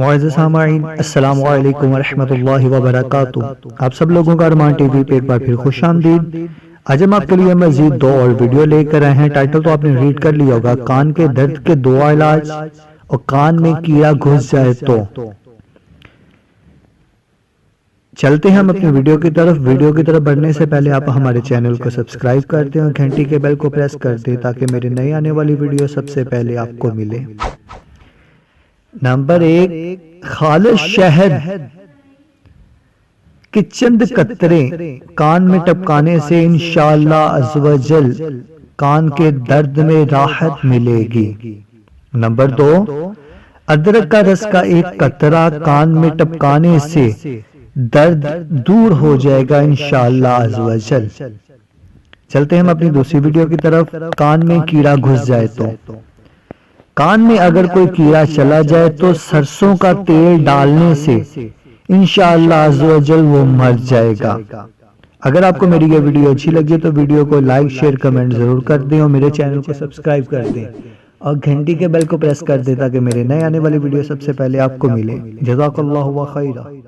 معزز سامعین، السلام علیکم ورحمۃ اللہ وبرکاتہ۔ آپ سب لوگوں کا ارمان ٹی وی پہ ایک بار پھر خوش آمدید۔ آج ہم آپ کے لیے مزید دو اور ویڈیو لے کر آئے ہیں۔ ٹائٹل تو آپ نے ریڈ کر لیا ہوگا، کان کے درد کے دو علاج اور کان میں کیڑا گھس جائے تو۔ چلتے ہیں ہم اپنی ویڈیو کی طرف بڑھنے سے پہلے آپ ہمارے چینل کو سبسکرائب کر دیں اور گھنٹی کے بیل کو پریس کر دیں تاکہ میرے نئی آنے والی ویڈیو سب سے پہلے آپ کو ملے۔ نمبر 1، خالص شہد کے چند قطرے کان میں ٹپکانے سے انشاءاللہ عز و جل کان کے درد میں راحت ملے گی۔ نمبر 2، ادرک کا رس کا ایک قطرہ کان میں ٹپکانے سے درد دور ہو جائے گا انشاءاللہ عز و جل۔ چلتے ہیں ہم اپنی دوسری ویڈیو کی طرف۔ کان میں کیڑا گھس جائے تو۔ کان میں اگر کوئی کیڑا چلا جائے تو سرسوں کا تیل ڈالنے سے انشاءاللہ عز و جل وہ مر جائے گا۔ اگر آپ کو میری یہ ویڈیو اچھی لگی تو ویڈیو کو لائک، شیئر، کمنٹ ضرور کر دیں اور میرے چینل کو سبسکرائب کر دیں اور گھنٹی کے بیل کو پریس کر دیں تاکہ میرے نئے آنے والی ویڈیو سب سے پہلے آپ کو ملے۔ جزاک اللہ خیرہ۔